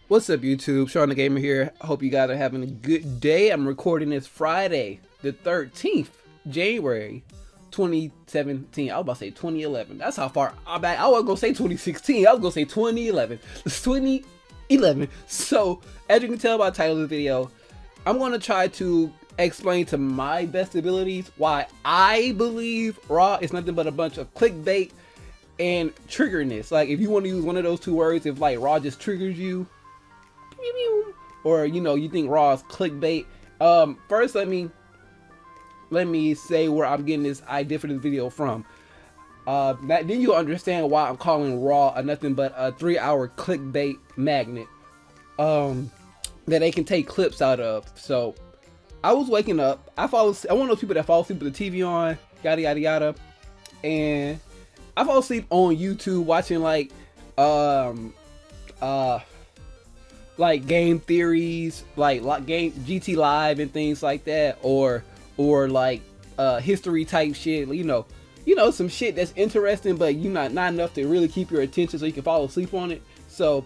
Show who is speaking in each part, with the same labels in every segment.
Speaker 1: What's up, YouTube? Shawn DaGamer here. I hope you guys are having a good day. I'm recording this Friday, the 13th, January 2017. I was about to say 2011. That's how far back. I was going to say 2016. I was going to say 2011. It's 2011. So, as you can tell by the title of the video, I'm going to try to explain to my best abilities why I believe Raw is nothing but a bunch of clickbait and triggerness. Like, if you want to use one of those two words, if like Raw just triggers you, or you know, you think Raw is clickbait. First let me say where I'm getting this idea for this video from. Then you'll understand why I'm calling Raw a nothing but a 3-hour clickbait magnet that they can take clips out of. So I was waking up, I'm one of those people that fall asleep with the TV on, yada yada yada, and I fall asleep on YouTube watching like game theories, like game GT Live and things like that, or like history type shit, you know, some shit that's interesting, but you not enough to really keep your attention so you can fall asleep on it. So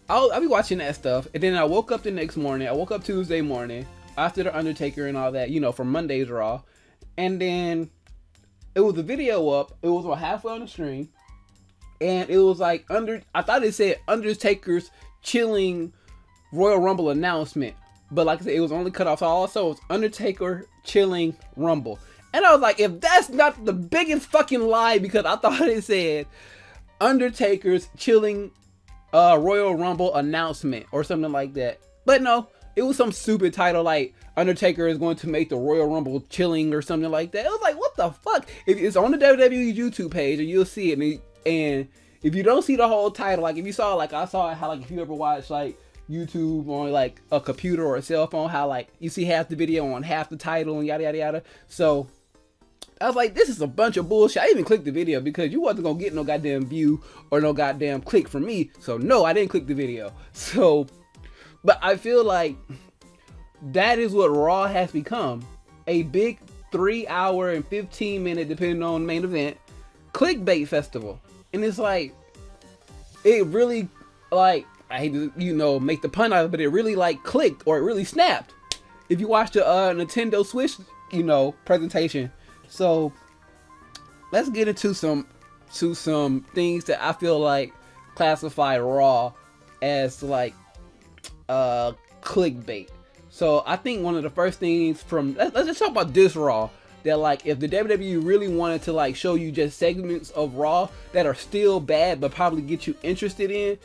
Speaker 1: I'll be watching that stuff, and then I woke up the next morning. I woke up Tuesday morning after the Undertaker and all that, you know, from Monday's Raw, and then it was a video up. It was on halfway on the stream, and it was like I thought it said Undertaker's chilling Royal Rumble announcement, but like I said, it was only cut off. So also it was Undertaker chilling Rumble, and I was like, if that's not the biggest fucking lie, because I thought it said Undertaker's chilling Royal Rumble announcement or something like that. But no, it was some stupid title like Undertaker is going to make the Royal Rumble chilling or something like that. It was like, what the fuck? It's on the WWE YouTube page, and you'll see it. And if you don't see the whole title, like if you saw, like I saw how, like if you ever watch like YouTube on like a computer or a cell phone, how like you see half the video on half the title and yada yada yada. So I was like, this is a bunch of bullshit. I even clicked the video because you wasn't gonna get no goddamn view or no goddamn click from me. So no, I didn't click the video. So, but I feel like that is what Raw has become. A big 3-hour and 15-minute, depending on the main event, clickbait festival. And it's like, it really, like, I hate to, you know, make the pun out of it, but it really like clicked, or it really snapped if you watch the Nintendo Switch, you know, presentation. So let's get into some things that I feel like classify Raw as like clickbait. So I think one of the first things from, let's just talk about this Raw, that like if the WWE really wanted to like show you just segments of Raw that are still bad but probably get you interested in,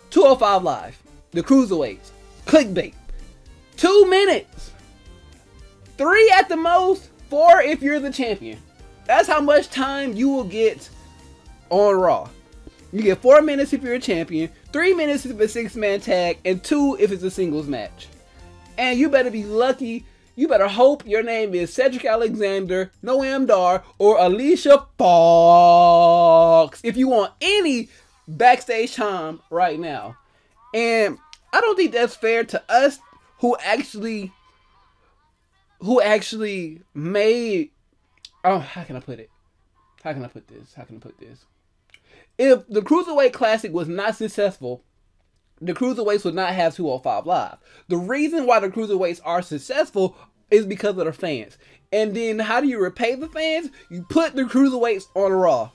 Speaker 1: 205 Live, the Cruiserweights, clickbait, 2 minutes, 3 at the most, 4 if you're the champion. That's how much time you will get on Raw. You get 4 minutes if you're a champion, 3 minutes if it's a 6-man tag, and 2 if it's a singles match. And you better be lucky. You better hope your name is Cedric Alexander, Noam Dar, or Alicia Fox if you want any backstage time right now. And I don't think that's fair to us who actually made, oh, how can I put it? How can I put this? If the Cruiserweight Classic was not successful, the Cruiserweights would not have 205 Live. The reason why the Cruiserweights are successful is because of the fans. And then how do you repay the fans? You put the Cruiserweights on Raw.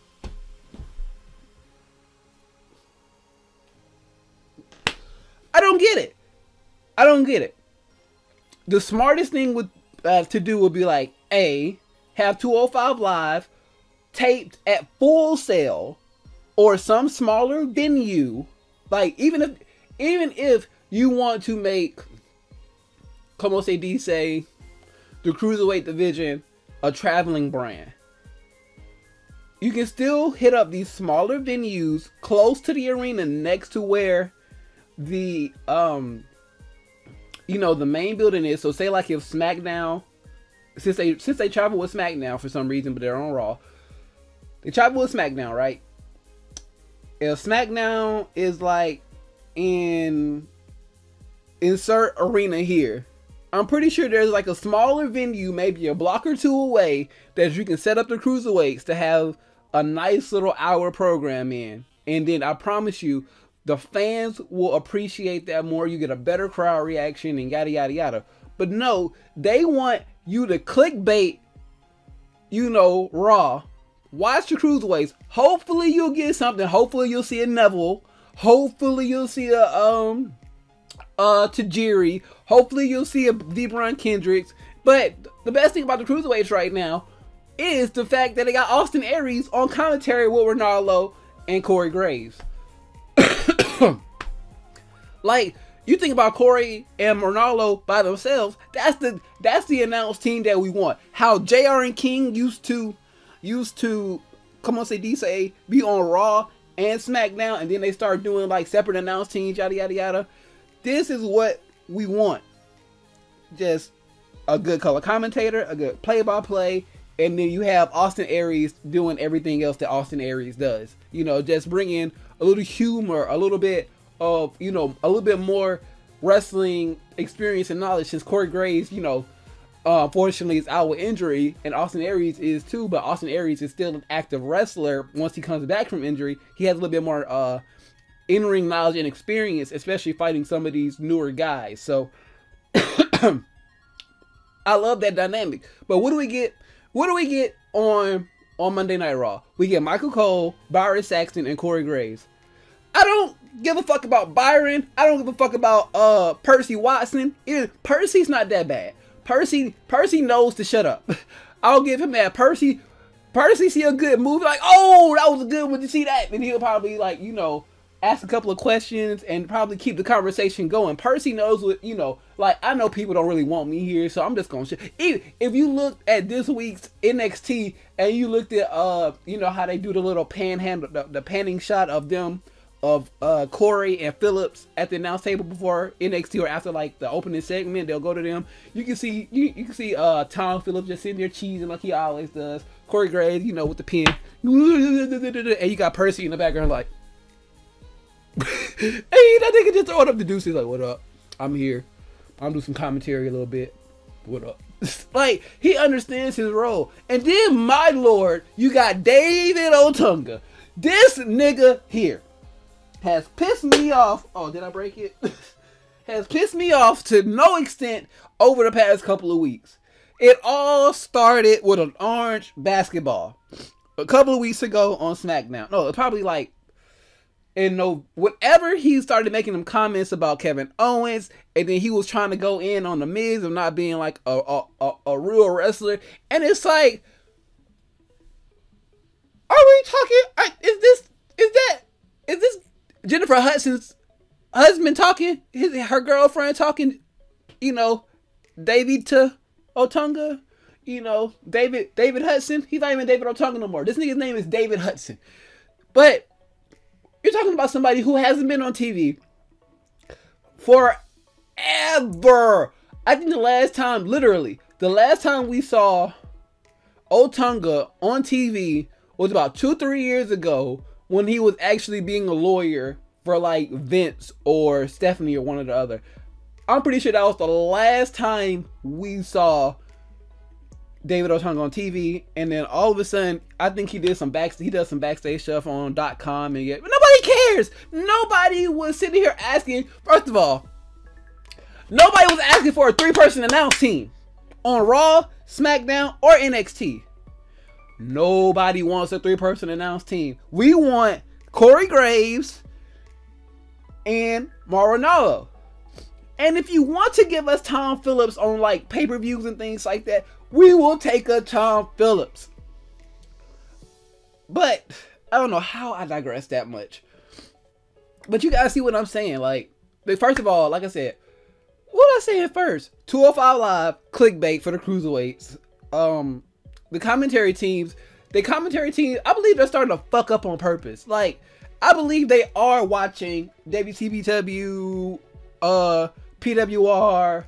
Speaker 1: I don't get it. The smartest thing to do would be like, A, have 205 Live taped at Full Sail or some smaller venue. Like, even if you want to make, como se dice, the Cruiserweight division a traveling brand, you can still hit up these smaller venues close to the arena next to where the you know, the main building is. So say like if SmackDown, since they travel with SmackDown for some reason, but they're on Raw, they travel with SmackDown, right? If SmackDown is like in insert arena here, I'm pretty sure there's like a smaller venue, maybe a block or 2 away, that you can set up the Cruiserweights to have a nice little hour program in. And then I promise you, the fans will appreciate that more. You get a better crowd reaction and yada yada yada. But no, they want you to clickbait, you know, Raw. Watch the cruiserweights. Hopefully you'll get something. Hopefully you'll see a Neville. Hopefully you'll see a Tajiri. Hopefully you'll see a Debron Kendricks. But the best thing about the cruiserweights right now is the fact that they got Austin Aries on commentary with Ronaldo and Corey Graves. Like, you think about Corey and Ronaldo by themselves, that's the announced team that we want. How JR and King used to come on, say be on Raw and SmackDown, and then they start doing like separate announced teams, yada yada yada. This is what we want. Just a good color commentator, a good play-by-play, and then you have Austin Aries doing everything else that Austin Aries does. You know, just bring in a little humor, a little bit of, you know, a little bit more wrestling experience and knowledge, since Corey Graves, you know, unfortunately is out with injury, and Austin Aries is too, but Austin Aries is still an active wrestler. Once he comes back from injury, he has a little bit more in-ring knowledge and experience, especially fighting some of these newer guys. So I love that dynamic. But what do we get? What do we get on Monday Night Raw? We get Michael Cole, Byron Saxton, and Corey Graves. I don't give a fuck about Byron. I don't give a fuck about Percy Watson. Percy's not that bad. Percy knows to shut up. I'll give him that. Percy see a good movie, like, oh, that was a good one, you see that? And he'll probably, like, you know, ask a couple of questions and probably keep the conversation going. Percy knows what, you know, like, I know people don't really want me here, so I'm just gonna shit. If you look at this week's NXT and you looked at you know how they do the little panhandle, the panning shot of them, of Corey and Phillips at the announce table before NXT or after like the opening segment, they'll go to them. You can see you can see Tom Phillips just sitting there cheesing like he always does. Corey Graves, you know, with the pen, and you got Percy in the background like, hey, that nigga just throwing up the deuces like, what up? I'm here. I'm doing some commentary a little bit. What up? Like, he understands his role. And then, my lord, you got David Otunga. This nigga here has pissed me off. Oh, did I break it? Has pissed me off to no extent over the past couple of weeks. It all started with an orange basketball a couple of weeks ago on SmackDown. No, probably like, and no, whenever he started making them comments about Kevin Owens, and then he was trying to go in on the Miz of not being like a real wrestler, and it's like, are we talking? Is this Jennifer Hudson's husband talking? Her girlfriend talking? You know, David to Otunga? You know, David Hudson? He's not even David Otunga no more. This nigga's name is David Hudson. But you're talking about somebody who hasn't been on TV forever. I think the last time we saw Otunga on TV was about 2-3 years ago, when he was actually being a lawyer for like Vince or Stephanie or one or the other. I'm pretty sure that was the last time we saw David Otunga on TV, and then all of a sudden, I think he does some backstage stuff on .com, and yet nobody cares. Nobody was sitting here asking. First of all, nobody was asking for a 3-person announce team on Raw, SmackDown, or NXT. Nobody wants a 3-person announce team. We want Corey Graves and Mauro. And if you want to give us Tom Phillips on like pay-per-views and things like that, we will take a Tom Phillips. But I don't know how I digress that much. But you guys see what I'm saying. Like, first of all, like I said, what was I saying first? 205 Live, clickbait for the cruiserweights. The commentary teams, I believe they're starting to fuck up on purpose. Like, I believe they are watching WCBW, PWR,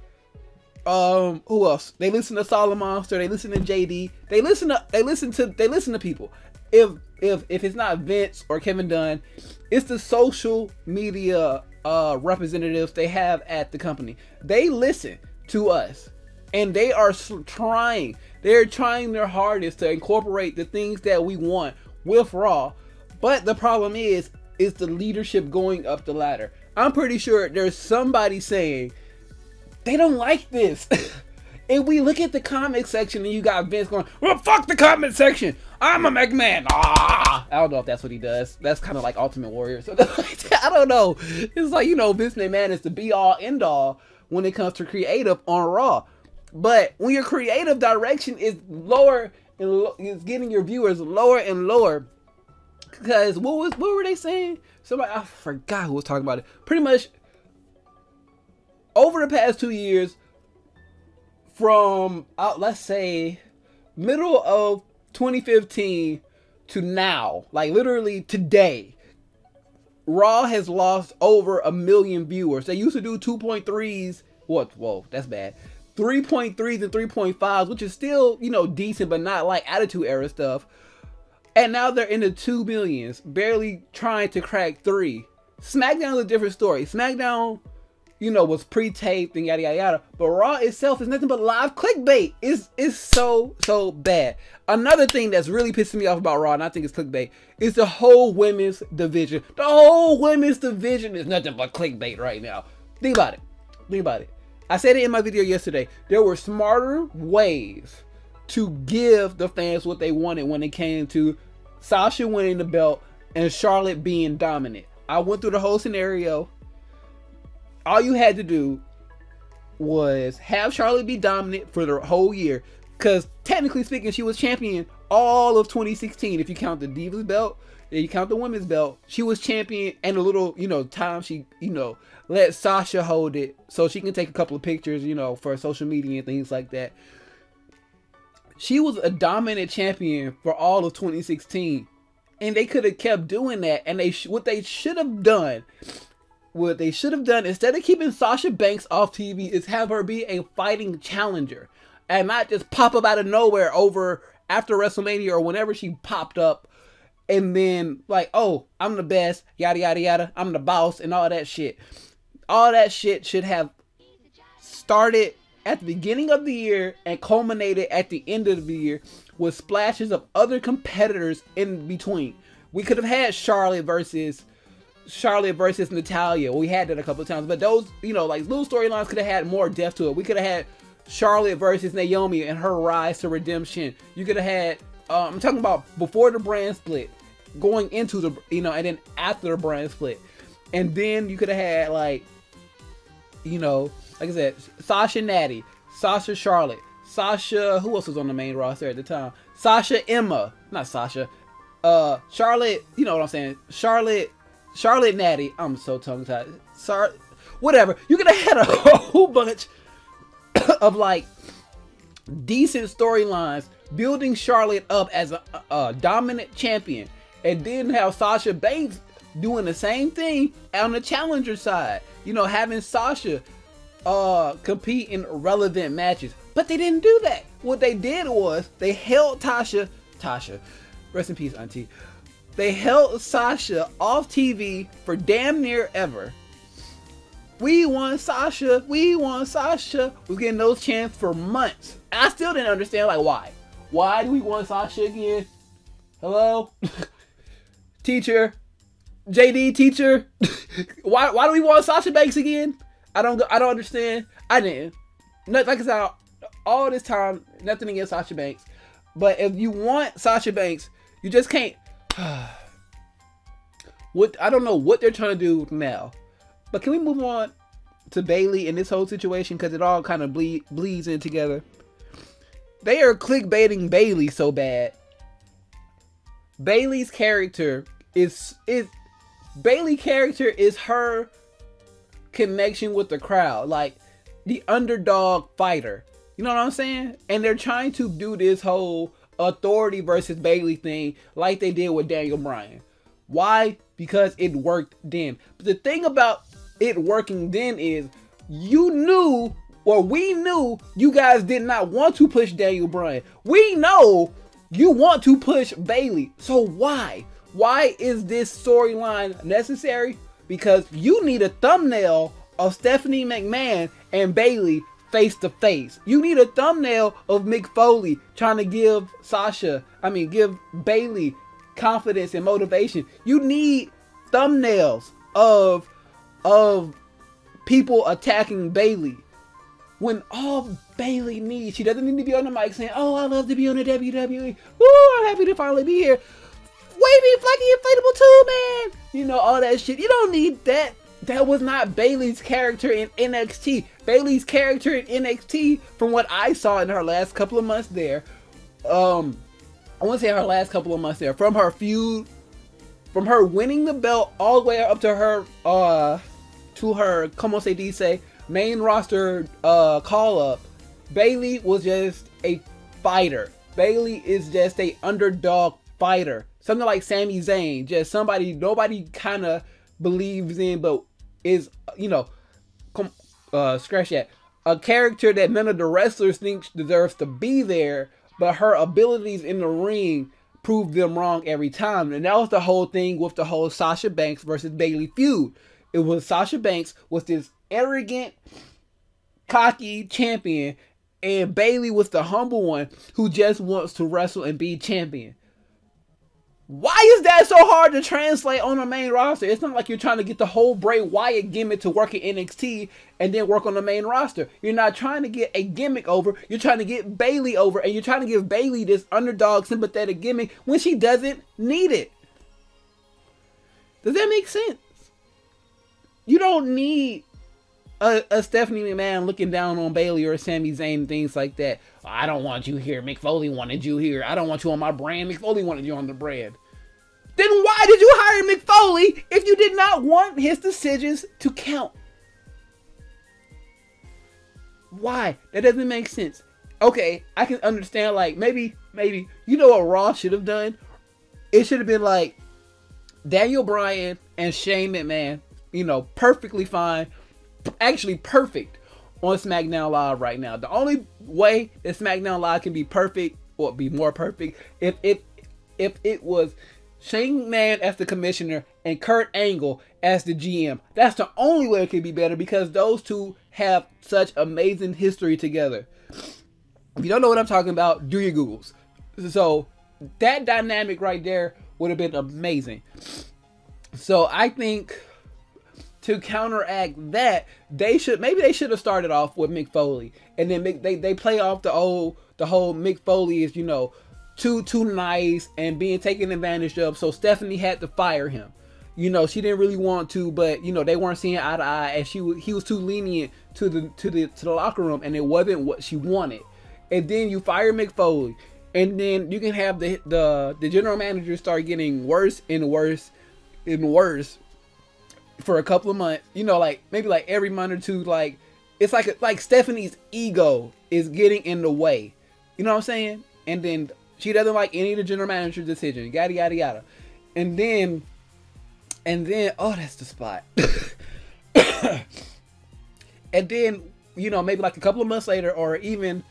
Speaker 1: who else? They listen to Solid Monster, they listen to JD, they listen to people. If it's not Vince or Kevin Dunn, it's the social media representatives they have at the company. They listen to us, and they are trying their hardest to incorporate the things that we want with Raw. But the problem is, is the leadership going up the ladder. I'm pretty sure there's somebody saying they don't like this. If we look at the comment section and you got Vince going, well, fuck the comment section. I'm a McMahon. Ah! I don't know if that's what he does. That's kind of like Ultimate Warrior. So I don't know. It's like, you know, Vince McMahon is the be all end all when it comes to creative on Raw. But when your creative direction is lower and is getting your viewers lower and lower, because what were they saying? Somebody, I forgot who was talking about it. Pretty much over the past 2 years, from let's say middle of 2015 to now, like literally today, Raw has lost over 1 million viewers. They used to do 2.3s. What? Whoa, that's bad. 3.3s and 3.5s, which is still, you know, decent, but not like Attitude Era stuff. And now they're in the 2 millions, barely trying to crack 3. SmackDown is a different story. SmackDown, you know, was pre-taped and yada yada yada. But Raw itself is nothing but live clickbait. It's so bad. Another thing that's really pissing me off about Raw, and I think it's clickbait, is the whole women's division. The whole women's division is nothing but clickbait right now. Think about it. Think about it. I said it in my video yesterday. There were smarter ways to give the fans what they wanted when it came to Sasha winning the belt and Charlotte being dominant. I went through the whole scenario. All you had to do was have Charlotte be dominant for the whole year, because technically speaking, she was champion all of 2016. If you count the Divas belt, if you count the women's belt, she was champion, and a little, you know, time she, you know, let Sasha hold it so she can take a couple of pictures, you know, for social media and things like that. She was a dominant champion for all of 2016, and they could have kept doing that. And what they should have done, instead of keeping Sasha Banks off TV, is have her be a fighting challenger and not just pop up out of nowhere after WrestleMania or whenever she popped up, and then like, oh, I'm the best, yada yada yada, I'm the boss, and all that shit. All that shit should have started at the beginning of the year and culminated at the end of the year with splashes of other competitors in between. We could have had Charlotte versus Natalya. We had that a couple of times, but those, you know, like little storylines could have had more depth to it. We could have had Charlotte versus Naomi and her rise to redemption. You could have had, I'm talking about before the brand split, going into the, you know, and then after the brand split. And then you could have had, like, you know, like I said, Sasha Natty, Sasha Charlotte, Sasha, who else was on the main roster at the time? Sasha Emma, not Sasha, Charlotte, you know what I'm saying? Charlotte Natty, I'm so tongue-tied. Sorry, whatever. You could have had a whole bunch of like decent storylines building Charlotte up as a dominant champion, and then have Sasha Banks doing the same thing on the challenger side. You know, having Sasha compete in relevant matches. But they didn't do that. What they did was they held Tasha, rest in peace, auntie. They held Sasha off TV for damn near ever. We want Sasha. Was getting those chants for months. I still didn't understand, like, why. Why do we want Sasha again? Hello? Teacher. JD teacher. Why do we want Sasha Banks again? I don't understand. I didn't. Like I said, all this time, nothing against Sasha Banks. But if you want Sasha Banks, you just can't. I don't know what they're trying to do now. But can we move on to Bayley and this whole situation, because it all kind of bleeds in together. They are clickbaiting Bayley so bad. Bayley's character is her connection with the crowd, like the underdog fighter. You know what I'm saying? And they're trying to do this whole authority versus Bayley thing like they did with Daniel Bryan. Why? Because it worked then. But the thing about it working then is we knew you guys did not want to push Daniel Bryan. We know you want to push Bayley. So why? Why is this storyline necessary? Because you need a thumbnail of Stephanie McMahon and Bayley face to face. You need a thumbnail of Mick Foley trying to give Bayley confidence and motivation. You need thumbnails of people attacking Bayley. When all Bayley needs, she doesn't need to be on the mic saying, "Oh, I love to be on the WWE. Woo, I'm happy to finally be here. Wavy, flaky, inflatable too, man." You know, all that shit. You don't need that. That was not Bayley's character in NXT. Bayley's character in NXT, from what I saw in her last couple of months there, I want to say her last couple of months there, from her feud, from her winning the belt all the way up to her, como se dice, main roster call up, Bayley was just a fighter. Bayley is just a underdog fighter. Something like Sami Zayn, just somebody nobody kind of believes in, but is, you know, scratch that, a character that none of the wrestlers think deserves to be there, but her abilities in the ring prove them wrong every time. And that was the whole thing with the whole Sasha Banks versus Bayley feud. It was Sasha Banks was this arrogant, cocky champion, and Bayley was the humble one who just wants to wrestle and be champion. Why is that so hard to translate on the main roster? It's not like you're trying to get the whole Bray Wyatt gimmick to work in NXT and then work on the main roster. You're not trying to get a gimmick over. You're trying to get Bayley over, and you're trying to give Bayley this underdog sympathetic gimmick when she doesn't need it. Does that make sense? You don't need a Stephanie McMahon looking down on Bayley or Sami Zayn and things like that. "I don't want you here. Mick Foley wanted you here. I don't want you on my brand. Mick Foley wanted you on the brand." Then why did you hire Mick Foley if you did not want his decisions to count? Why? That doesn't make sense. Okay, I can understand, like, maybe, you know what Raw should have done? It should have been like Daniel Bryan and Shane McMahon, you know, perfectly fine. Actually perfect on SmackDown Live right now. The only way that SmackDown Live can be perfect, or be more perfect, if it was Shane McMahon as the commissioner and Kurt Angle as the GM. That's the only way it could be better, because those two have such amazing history together. If you don't know what I'm talking about, do your Googles. So that dynamic right there would have been amazing. So I think, to counteract that, they should have started off with Mick Foley, and then they play off the whole Mick Foley is, you know, too nice and being taken advantage of. So Stephanie had to fire him. You know, she didn't really want to, but you know, they weren't seeing eye to eye, and he was too lenient to the locker room, and it wasn't what she wanted. And then you fire Mick Foley, and then you can have the general manager start getting worse and worse and worse for a couple of months, you know, like maybe like every month or two. Like, it's like Stephanie's ego is getting in the way, you know what I'm saying? And then she doesn't like any of the general manager's decisions, yada yada yada. And then oh, that's the spot. And then, you know, maybe like a couple of months later, or even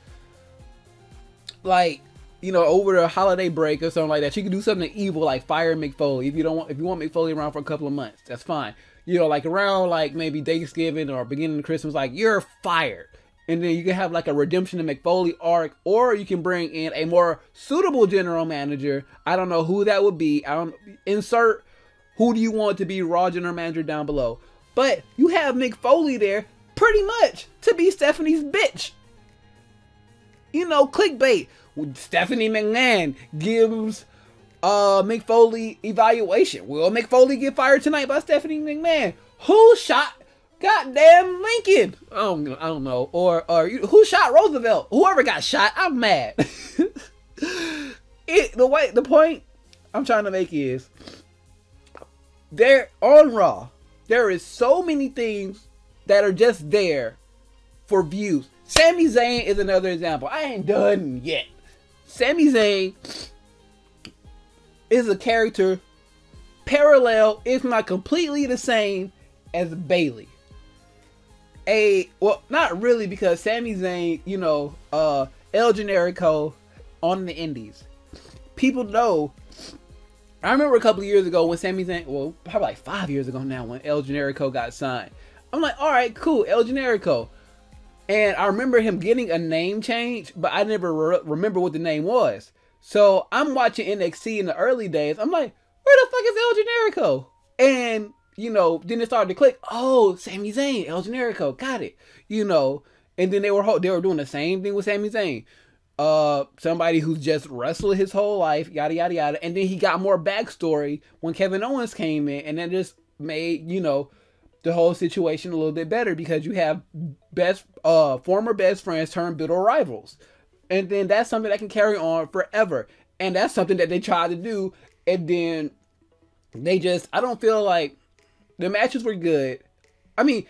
Speaker 1: like, you know, over the holiday break or something like that, she could do something evil like fire Mick Foley. If you want Mick Foley around for a couple of months, that's fine. You know, like around like maybe Thanksgiving or beginning of Christmas, like, you're fired. And then you can have like a redemption of Mick Foley arc, or you can bring in a more suitable general manager. I don't know who that would be. Insert who do you want to be Raw general manager down below. But you have Mick Foley there pretty much to be Stephanie's bitch. You know, clickbait. Stephanie McMahon gives Mick Foley evaluation. Will Mick Foley get fired tonight by Stephanie McMahon? Who shot goddamn Lincoln? I don't know. Or who shot Roosevelt? Whoever got shot, I'm mad. The point I'm trying to make is, there on Raw, there is so many things that are just there for views. Sami Zayn is another example. I ain't done yet. Sami Zayn is a character parallel, if not completely the same, as Bayley. Well, not really, because Sami Zayn, you know, El Generico on the indies. People know. I remember a couple of years ago when Sami Zayn, well, probably like 5 years ago now, when El Generico got signed. I'm like, all right, cool, El Generico. And I remember him getting a name change, but I never remember what the name was. So I'm watching NXT in the early days. I'm like, where the fuck is El Generico? And, you know, then it started to click. Oh, Sami Zayn, El Generico, got it. You know, and then they were doing the same thing with Sami Zayn. Somebody who's just wrestled his whole life, yada, yada, yada. And then he got more backstory when Kevin Owens came in, and that just made, you know, the whole situation a little bit better, because you have former best friends turn bitter rivals. And then that's something that can carry on forever. And that's something that they tried to do. And then they just, I don't feel like the matches were good. I mean,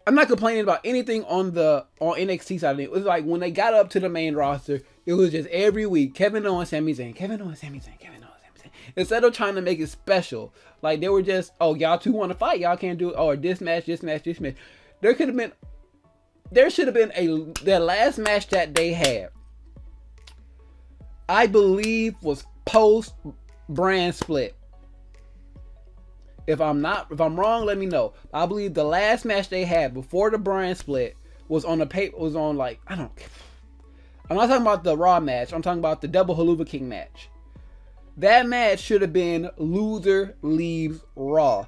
Speaker 1: I'm not complaining about anything on NXT side of it. It was like when they got up to the main roster, it was just every week, Kevin Owens, Sami Zayn, Kevin Owens, Sami Zayn, Kevin Owens, Sami Zayn. Instead of trying to make it special, like they were just, oh, y'all two want to fight, y'all can't do it. Or this match, this match, this match. There should have been their last match that they had, I believe, was post brand split. If I'm wrong, let me know. I believe the last match they had before the brand split was on I'm not talking about the Raw match. I'm talking about the Double Haluva King match. That match should have been loser leaves Raw.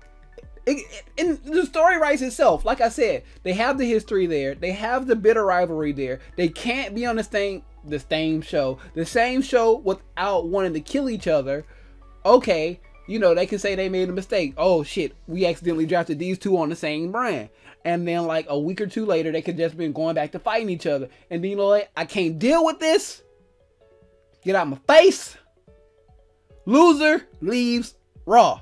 Speaker 1: And the story writes itself. Like I said, they have the history there. They have the bitter rivalry there. They can't be on the same show without wanting to kill each other. Okay. You know, they can say they made a mistake. Oh shit, we accidentally drafted these two on the same brand. And then like a week or two later, they could just been going back to fighting each other. And then, you know what? I can't deal with this. Get out my face. Loser leaves Raw.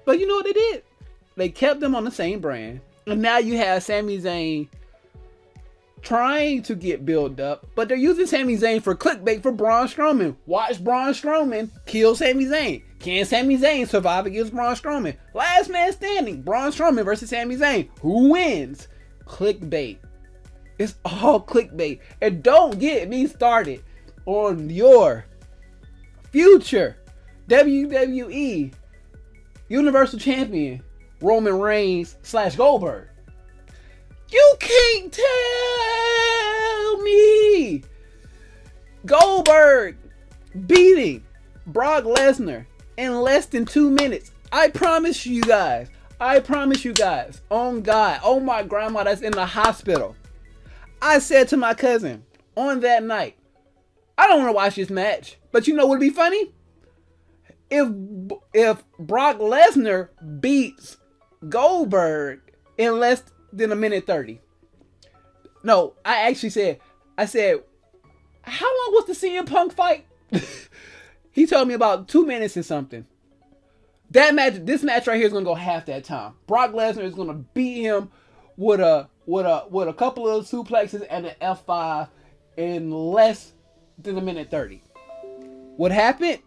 Speaker 1: But you know what they did? They kept them on the same brand. And now you have Sami Zayn trying to get built up, but they're using Sami Zayn for clickbait for Braun Strowman. Watch Braun Strowman kill Sami Zayn. Can Sami Zayn survive against Braun Strowman? Last man standing, Braun Strowman versus Sami Zayn. Who wins? Clickbait. It's all clickbait. And don't get me started on your future WWE Universal Champion Roman Reigns / Goldberg. You can't tell me Goldberg beating Brock Lesnar in less than 2 minutes. I promise you guys. On God. Oh, my grandma that's in the hospital. I said to my cousin on that night, I don't want to watch this match. But you know what would be funny? If Brock Lesnar beats Goldberg in less than a minute 30. No, I said, how long was the CM Punk fight? He told me about 2 minutes and something. This match right here is gonna go half that time. Brock Lesnar is gonna beat him with a couple of suplexes and an F5 in less than a minute 30. What happened?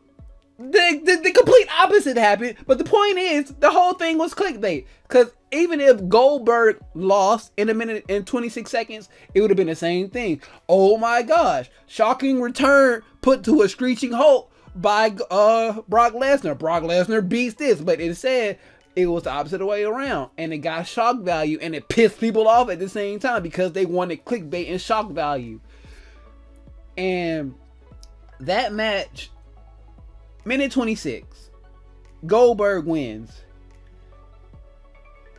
Speaker 1: The complete opposite happened, but the point is, the whole thing was clickbait. Because even if Goldberg lost in a minute and 26 seconds, it would have been the same thing. Oh my gosh, shocking return put to a screeching halt by Brock Lesnar. Brock Lesnar beats this, but it said it was the opposite way around, and it got shock value, and it pissed people off at the same time because they wanted clickbait and shock value. And that match, minute 26, Goldberg wins.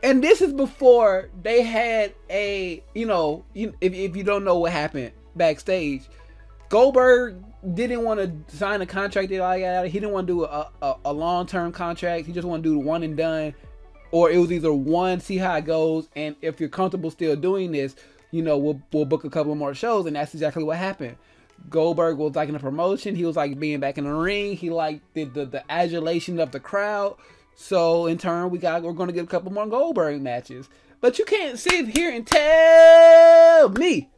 Speaker 1: And this is before they had a, if you don't know what happened backstage, Goldberg didn't want to sign a contract. He didn't want to do a long-term contract. He just wanted to do the one and done. Or it was either one, see how it goes, and if you're comfortable still doing this, we'll book a couple more shows. And that's exactly what happened. Goldberg was liking the promotion. He was like being back in the ring. He liked the adulation of the crowd. So in turn, we're going to get a couple more Goldberg matches. But you can't sit here and tell me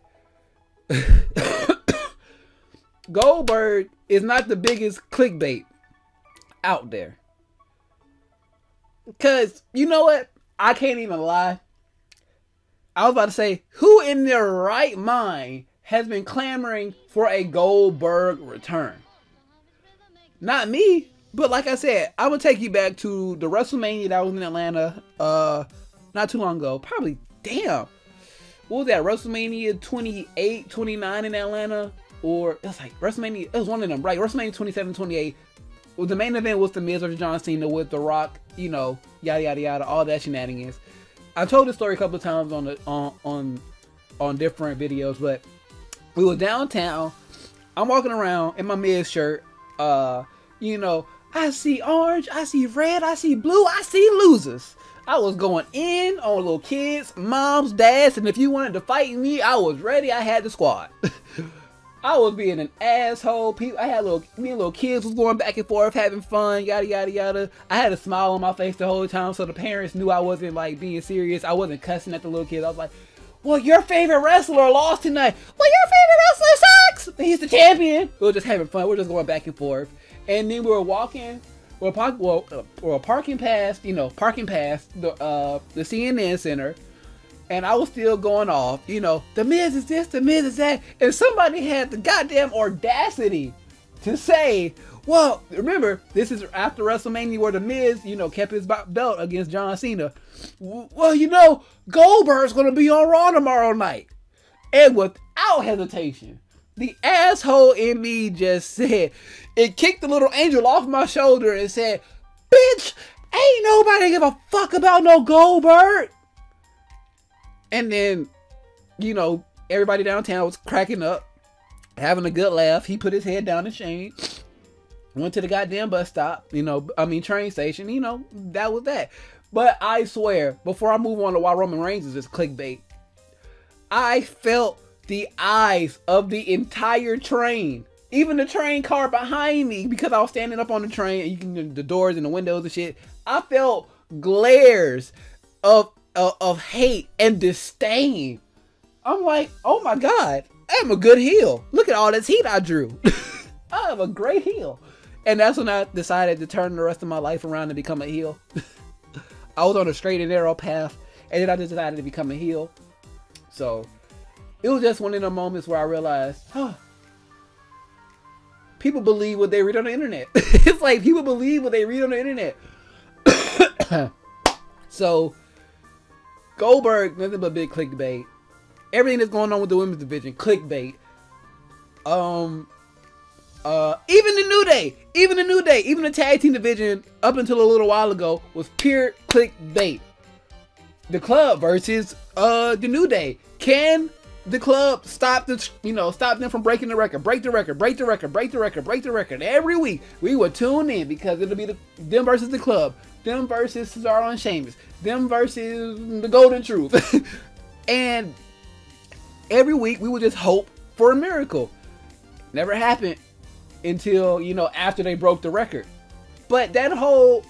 Speaker 1: Goldberg is not the biggest clickbait out there. Because you know what? I can't even lie. I was about to say, who in their right mind has been clamoring for a Goldberg return? Not me. But like I said, I'm going to take you back to the WrestleMania that was in Atlanta not too long ago. Probably, what was that? WrestleMania 28, 29 in Atlanta? Or it was like WrestleMania, it was one of them, right? WrestleMania 27, 28 the main event was the Miz versus John Cena with The Rock, you know, yada yada yada, all that shenanigans. I told this story a couple of times on different videos, but we were downtown. I'm walking around in my Miz shirt. You know, I see orange, I see red, I see blue, I see losers. I was going in on little kids, moms, dads, and if you wanted to fight me, I was ready. I had the squad. I was being an asshole. Me and little kids was going back and forth, having fun, yada yada yada. I had a smile on my face the whole time, so the parents knew I wasn't like being serious. I wasn't cussing at the little kids. I was like, well, your favorite wrestler lost tonight. Well, your favorite wrestler sucks. He's the champion. We were just having fun. We were just going back and forth. And then we were walking. We're parking past, you know, the CNN Center. And I was still going off, you know, the Miz is this, the Miz is that. And somebody had the goddamn audacity to say, well, remember, this is after WrestleMania where the Miz, you know, kept his belt against John Cena. Well, you know, Goldberg's going to be on Raw tomorrow night. And without hesitation, the asshole in me just said, it kicked the little angel off my shoulder and said, bitch, ain't nobody give a fuck about no Goldberg. And then, you know, everybody downtown was cracking up, having a good laugh. He put his head down in shame, went to the goddamn bus stop, you know, train station, you know, that was that. But I swear, before I move on to why Roman Reigns is just clickbait, I felt the eyes of the entire train, even the train car behind me, because I was standing up on the train and you can the doors and the windows and shit. I felt glares of hate and disdain. I'm like, oh my god, I'm a good heel. Look at all this heat I drew. I have a great heel. And that's when I decided to turn the rest of my life around and become a heel. I was on a straight and narrow path, and then I just decided to become a heel. So it was just one of the moments where I realized, oh, people believe what they read on the internet. It's like people believe what they read on the internet. So Goldberg, nothing but big clickbait. Everything that's going on with the women's division, clickbait. Even the New Day, even the tag team division up until a little while ago was pure clickbait. The club versus the New Day. Can the club stop them from breaking the record? Break the record. Every week we would tune in because it'll be them versus the club, them versus Cesaro and Sheamus, them versus the Golden Truth. And every week we would just hope for a miracle. Never happened until, you know, after they broke the record. But that whole,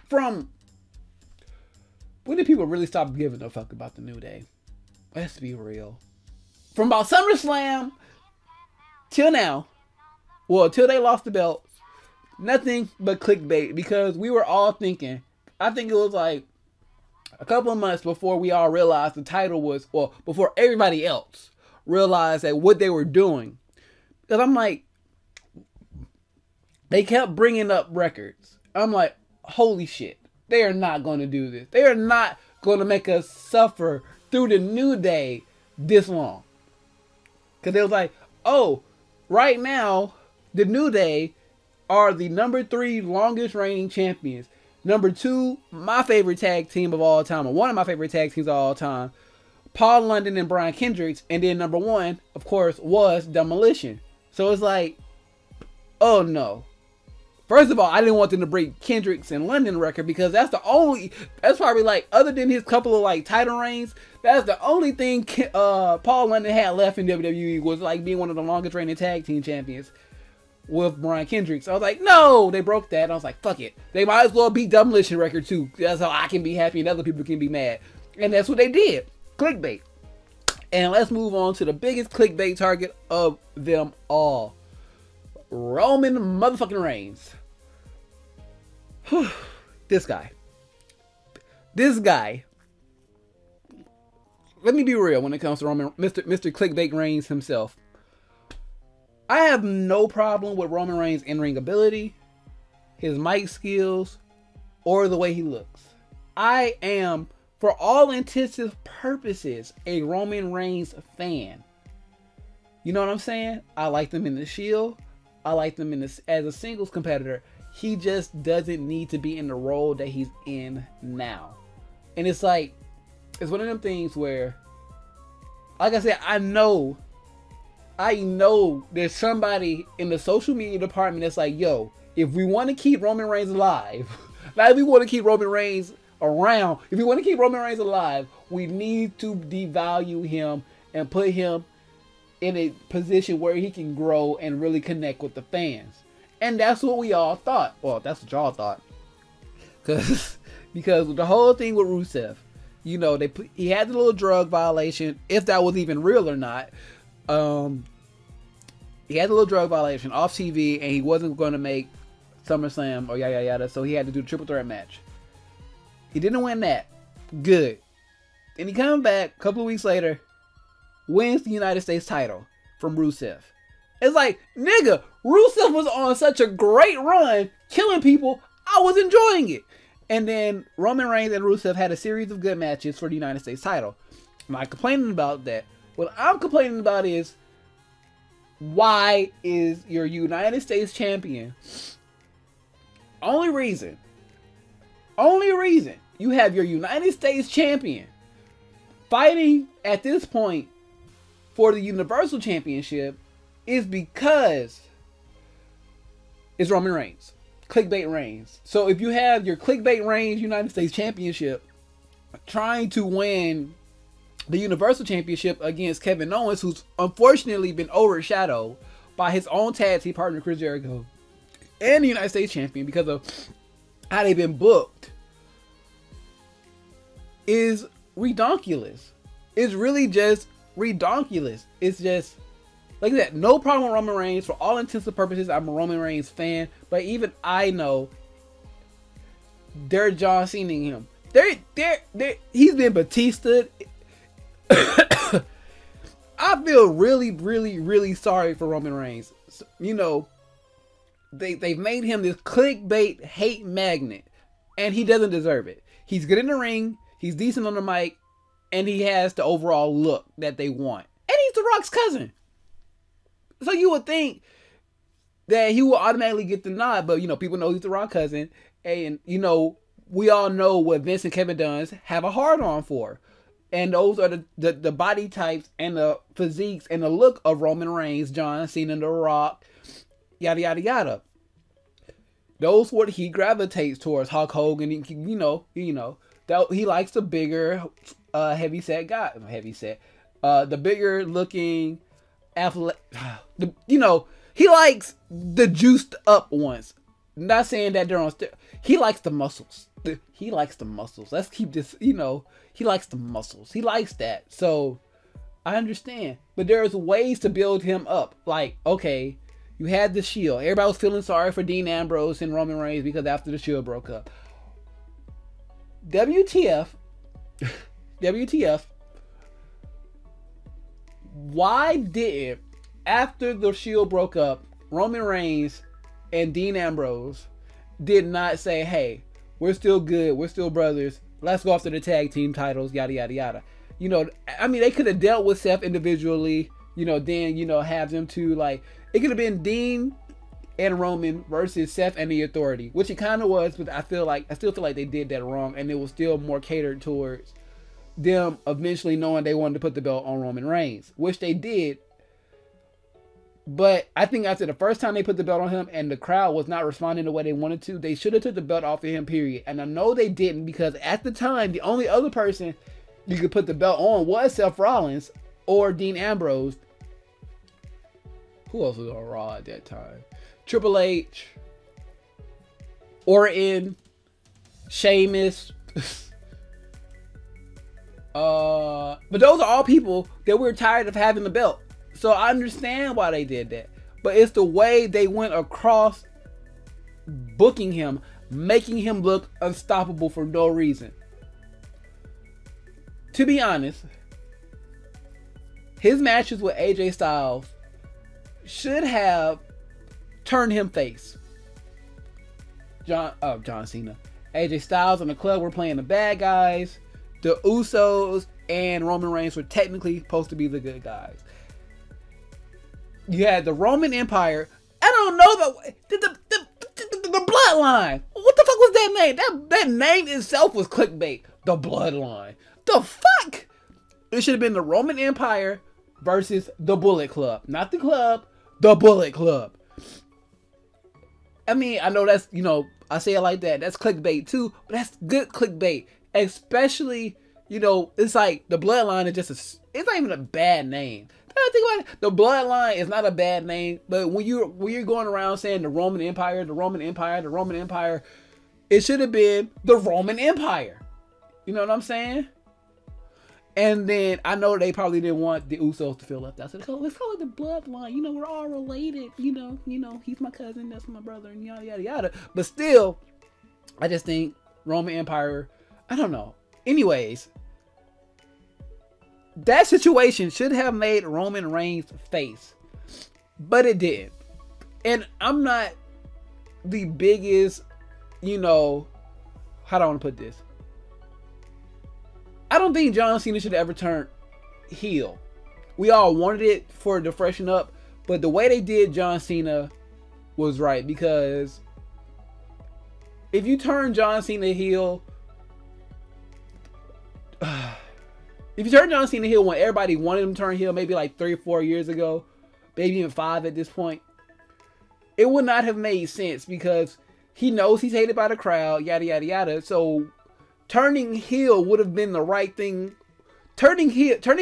Speaker 1: from when did people really stop giving a fuck about the New Day? Let's be real. From about SummerSlam till now, well, till they lost the belt, nothing but clickbait, because we were all thinking, I think it was like a couple of months before we all realized the title was, well, before everybody else realized that what they were doing. Because I'm like, they kept bringing up records. I'm like, holy shit, they are not going to do this. They are not going to make us suffer through the New Day this long. Because they was like, oh, right now, the New Day are the #3 longest reigning champions. #2, my favorite tag team of all time, or one of my favorite tag teams of all time, Paul London and Brian Kendricks. And then #1, of course, was Demolition. So it's like, oh no. First of all, I didn't want them to break Kendricks and London record, because that's probably like, other than his couple of like title reigns, that's the only thing Paul London had left in WWE, was like being one of the longest reigning tag team champions with Brian Kendricks. I was like, no, they broke that. And I was like, fuck it. They might as well beat Demolition record too. That's how I can be happy and other people can be mad. And that's what they did. Clickbait. And let's move on to the biggest clickbait target of them all. Roman motherfucking Reigns. This guy. Let me be real when it comes to Roman, Mr. Clickbait Reigns himself. I have no problem with Roman Reigns' in-ring ability, his mic skills, or the way he looks. I am, for all intensive purposes, a Roman Reigns fan. You know what I'm saying? I liked him in the Shield. I like him as a singles competitor. He just doesn't need to be in the role that he's in now. And it's like, it's one of them things where, like I said, I know there's somebody in the social media department that's like, yo, if we want to keep Roman Reigns alive, like if we want to keep Roman Reigns around, if we want to keep Roman Reigns alive, we need to devalue him and put him in a position where he can grow and really connect with the fans. And that's what we all thought. Well, that's what y'all thought. Because the whole thing with Rusev, you know, he had the little drug violation, if that was even real or not. He had the little drug violation off TV, and he wasn't going to make SummerSlam or yada yada, so he had to do the triple threat match. He didn't win that. Good. And he comes back a couple of weeks later, wins the United States title from Rusev. It's like, nigga, Rusev was on such a great run, killing people. I was enjoying it. And then Roman Reigns and Rusev had a series of good matches for the United States title. I'm not complaining about that. What I'm complaining about is, why is your United States champion, only reason you have your United States champion fighting at this point for the Universal Championship is because it's Roman Reigns. Clickbait Reigns. So if you have your Clickbait Reigns United States Championship trying to win the Universal Championship against Kevin Owens, who's unfortunately been overshadowed by his own tag team partner Chris Jericho and the United States Champion because of how they've been booked, is redonkulous. It's really just redonkulous. It's just like that. No problem with Roman Reigns. For all intents and purposes, I'm a Roman Reigns fan, but even I know they're John Cena-ing him. He's been Batista. I feel really sorry for Roman Reigns. You know, they've made him this clickbait hate magnet, and he doesn't deserve it. He's good in the ring, he's decent on the mic, and he has the overall look that they want. And he's The Rock's cousin. So you would think that he will automatically get the nod, but you know, people know he's The Rock's cousin, and you know, we all know what Vince and Kevin Dunn have a hard on for. And those are the body types and the physiques and the look of Roman Reigns, John Cena, The Rock, yada yada yada. Those what he gravitates towards. Hulk Hogan, you know, that he likes the bigger, heavy set guy. The bigger looking, athletic. You know, he likes the juiced up ones. Not saying that they're on. He likes the muscles. He likes the muscles. Let's keep this, you know, he likes the muscles. He likes that. So I understand. But there's ways to build him up. Like, okay, you had the Shield. Everybody was feeling sorry for Dean Ambrose and Roman Reigns because after the Shield broke up. WTF. Why didn't, after the Shield broke up, Roman Reigns and Dean Ambrose did not say, hey, we're still good, we're still brothers, let's go after the tag team titles, yada yada yada. You know, I mean, they could have dealt with Seth individually, you know, then, you know, have them two, like, it could have been Dean and Roman versus Seth and the Authority, which it kind of was, but I still feel like they did that wrong, and it was still more catered towards them eventually knowing they wanted to put the belt on Roman Reigns, which they did. But I think after the first time they put the belt on him and the crowd was not responding the way they wanted to, they should have took the belt off of him, period. And I know they didn't, because at the time, the only other person you could put the belt on was Seth Rollins or Dean Ambrose. Who else was on Raw at that time? Triple H, Orton, Sheamus. But those are all people that we're tired of having the belt. So I understand why they did that. But it's the way they went across booking him, making him look unstoppable for no reason. To be honest, his matches with AJ Styles should have turned him face. John Cena. AJ Styles and the club were playing the bad guys. The Usos and Roman Reigns were technically supposed to be the good guys. You had the Roman Empire. I don't don't know the Bloodline. What the fuck was that name? That name itself was clickbait. The Bloodline. The fuck? It should have been the Roman Empire versus the Bullet Club. Not the club, the Bullet Club. I mean, I know that's, you know, I say it like that. That's clickbait too, but that's good clickbait. Especially, you know, it's like the Bloodline is just it's not even a bad name. I think about it, the Bloodline is not a bad name, but when you're going around saying the Roman Empire, the Roman Empire, the Roman Empire, it should have been the Roman Empire. You know what I'm saying? And then I know they probably didn't want the Usos to feel left out. So let's call it the Bloodline. You know, we're all related. You know, he's my cousin, that's my brother, and yada yada yada. But still, I just think Roman Empire. I don't know. Anyways, that situation should have made Roman Reigns face, but it didn't. And I'm not the biggest, you know, how do I want to put this? I don't think John Cena should have ever turned heel. We all wanted it for it to freshen up, but the way they did John Cena was right, because if you turn John Cena heel, if you turn John Cena heel when everybody wanted him to turn heel, maybe like 3 or 4 years ago, maybe even 5 at this point, it would not have made sense, because he knows he's hated by the crowd, yada yada yada. So turning heel would have been the right thing. Turning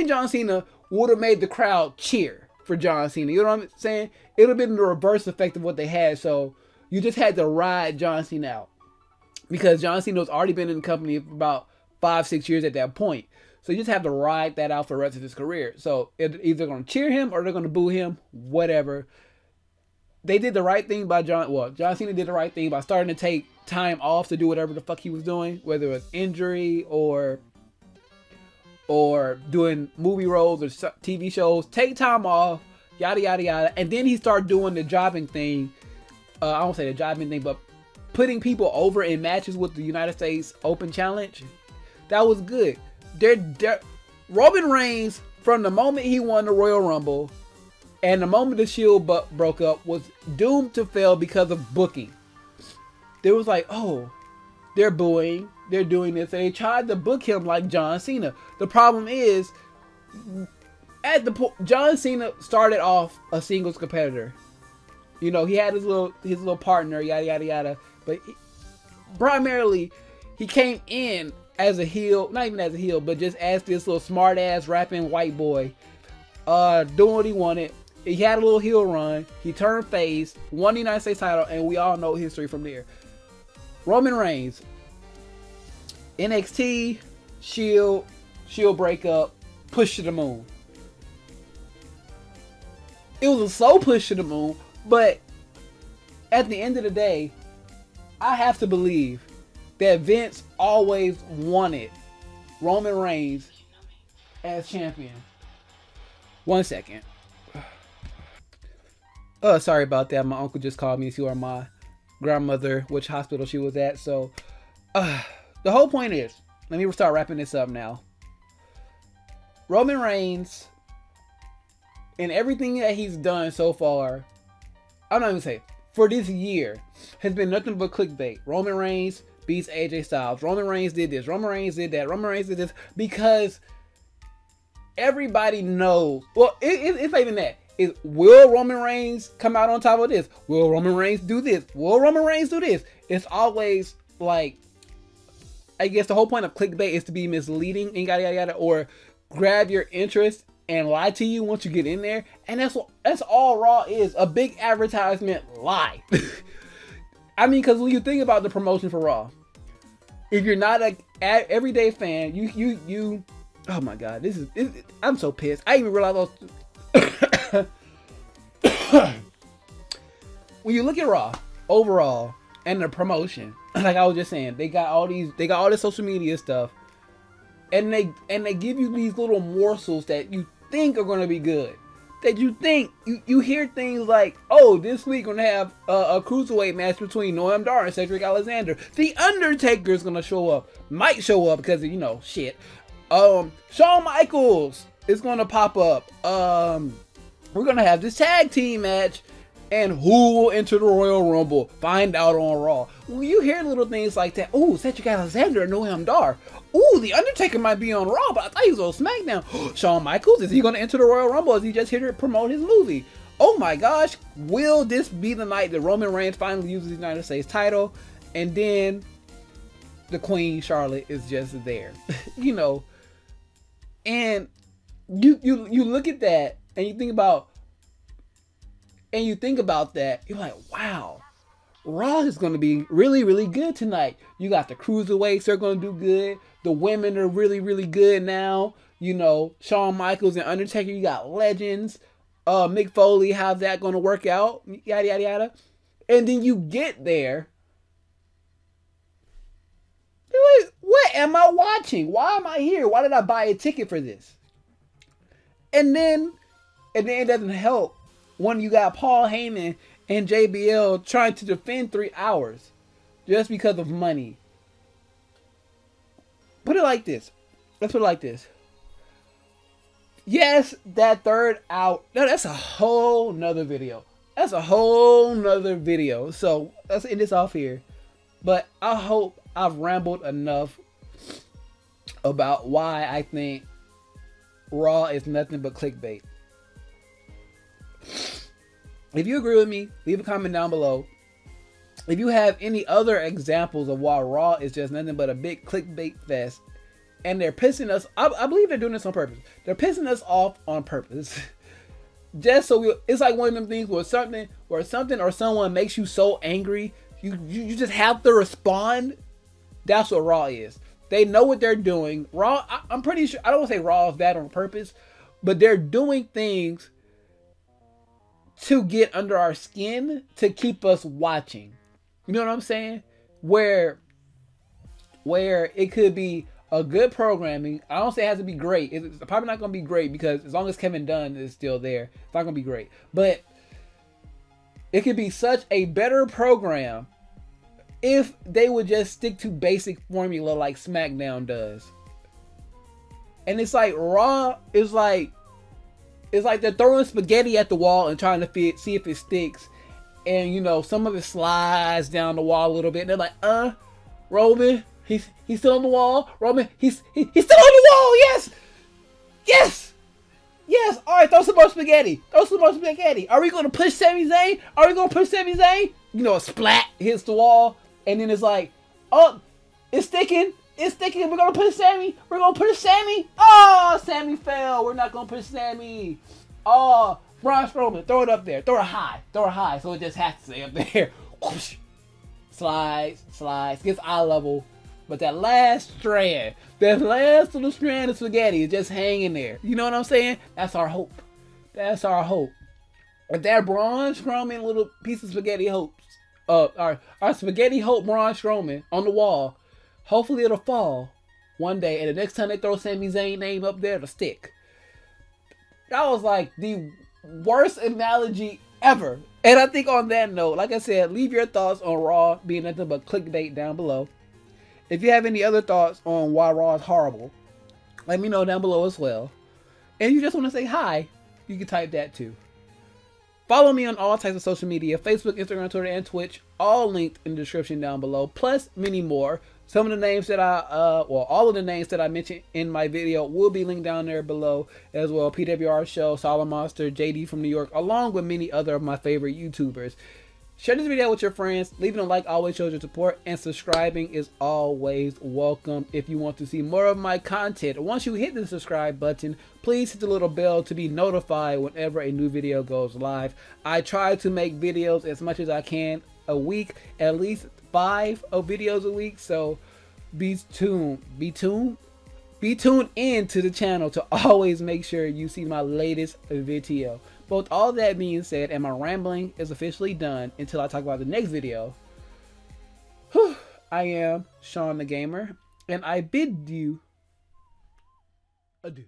Speaker 1: John Cena would have made the crowd cheer for John Cena. You know what I'm saying? It would have been the reverse effect of what they had. So you just had to ride John Cena out, because John Cena has already been in the company for about 5-6 years at that point. So you just have to ride that out for the rest of his career. So it's either going to cheer him or they're going to boo him, whatever. They did the right thing by John Cena did the right thing by starting to take time off to do whatever the fuck he was doing, whether it was injury or doing movie roles or TV shows. Take time off, yada yada yada, and then he started doing the jobbing thing. I won't say the jobbing thing, but putting people over in matches with the United States Open Challenge. That was good. Roman Reigns, from the moment he won the Royal Rumble and the moment the Shield broke up, was doomed to fail because of booking. They was like, oh, they're booing, they're doing this, and they tried to book him like John Cena. The problem is, John Cena started off a singles competitor. You know, he had his little partner, yada yada yada, but primarily he came in as a heel, not even as a heel, but just as this little smart ass rapping white boy, doing what he wanted. He had a little heel run. He turned face, won the United States title, and we all know history from there. Roman Reigns, NXT, Shield breakup, push to the moon. It was a slow push to the moon, but at the end of the day, I have to believe that Vince always wanted Roman Reigns as champion. 1 second. Sorry about that. My uncle just called me to see where my grandmother, which hospital she was at. So, the whole point is, let me start wrapping this up now. Roman Reigns, and everything that he's done so far, I'm not even saying, for this year, has been nothing but clickbait. Roman Reigns beats AJ Styles. Roman Reigns did this. Roman Reigns did that. Roman Reigns did this. Because everybody knows. Well, it's not even that. Will Roman Reigns come out on top of this? Will Roman Reigns do this? Will Roman Reigns do this? It's always like, I guess the whole point of clickbait is to be misleading and yada yada yada, or grab your interest and lie to you once you get in there. And that's all Raw is, a big advertisement lie. I mean, because when you think about the promotion for Raw, if you're not an everyday fan, you oh my god, I'm so pissed. I didn't even realize those. When you look at Raw overall and the promotion, like I was just saying, they got all this social media stuff, and they give you these little morsels that you think are going to be good. That you think you hear things like, oh, this week we're gonna have a cruiserweight match between Noam Dar and Cedric Alexander. The Undertaker is gonna show up, might show up because of, you know, shit. Shawn Michaels is gonna pop up. We're gonna have this tag team match, And who will enter the Royal Rumble? Find out on Raw. When you hear little things like that, ooh, Cedric Alexander and Noam Dar. Ooh, The Undertaker might be on Raw, but I thought he was on SmackDown. Shawn Michaels, is he going to enter the Royal Rumble? Or is he just here to promote his movie? Oh my gosh, will this be the night that Roman Reigns finally uses the United States title? And then the Queen Charlotte is just there. You know, and you look at that and you think about that, you're like, wow, Raw is going to be really, really good tonight. You got the cruiserweights, they're going to do good. The women are really, really good now. You know, Shawn Michaels and Undertaker, you got legends. Mick Foley, how's that going to work out? Yada, yada, yada. And then you get there. You're like, what am I watching? Why am I here? Why did I buy a ticket for this? And then it doesn't help when you got Paul Heyman and JBL trying to defend 3 hours just because of money. Put it like this. Let's put it like this. Yes, that third out. No, that's a whole nother video. That's a whole nother video. So let's end this off here. But I hope I've rambled enough about why I think Raw is nothing but clickbait. If you agree with me, leave a comment down below. If you have any other examples of why Raw is just nothing but a big clickbait fest, and they're pissing us, I believe they're doing this on purpose. They're pissing us off on purpose. Just so it's like one of them things where something or someone makes you so angry, you just have to respond. That's what Raw is. They know what they're doing. Raw, I'm pretty sure, I don't want to say Raw is bad on purpose, but they're doing things to get under our skin to keep us watching. You know what I'm saying? Where it could be a good programming. I don't say it has to be great. It's probably not going to be great because as long as Kevin Dunn is still there, it's not going to be great. But it could be such a better program if they would just stick to basic formula like SmackDown does. And it's like Raw is like, it's like they're throwing spaghetti at the wall and trying to see if it sticks. And you know, some of it slides down the wall a little bit. And they're like, Roman, he's still on the wall. Roman, he's still on the wall. Yes, yes, yes. All right, throw some more spaghetti. Throw some more spaghetti. Are we going to push Sami Zayn? Are we going to push Sami Zayn? You know, a splat hits the wall, and then it's like, oh, it's sticking. It's sticking. We're going to push Sami. We're going to push Sami. Oh, Sami fell. We're not going to push Sami. Oh, Braun Strowman, throw it up there. Throw it high. Throw it high so it just has to stay up there. Whoosh. Slides, gets eye level. But that last strand, that last little strand of spaghetti is just hanging there. You know what I'm saying? That's our hope. That's our hope. If that Braun Strowman little piece of spaghetti hopes, our spaghetti hope Braun Strowman on the wall, hopefully it'll fall one day. And the next time they throw Sami Zayn name up there, it'll stick. That was like the worst analogy ever. And I think on that note, like I said, leave your thoughts on Raw being nothing but clickbait down below. If you have any other thoughts on why Raw is horrible, let me know down below as well. And you just want to say hi, you can type that too. Follow me on all types of social media, Facebook, Instagram, Twitter, and Twitch, all linked in the description down below, plus many more. Some of the names that all of the names that I mentioned in my video will be linked down there below as well. PWR Show, Solid Monster, JD from New York, along with many other of my favorite YouTubers. Share this video with your friends. Leaving a like always shows your support, and subscribing is always welcome if you want to see more of my content. Once you hit the subscribe button, please hit the little bell to be notified whenever a new video goes live. I try to make videos as much as I can a week, at least 5 videos a week, so be tuned in to the channel to always make sure you see my latest video. But with all that being said, and my rambling is officially done until I talk about the next video, I am Shawn DaGamer, and I bid you adieu.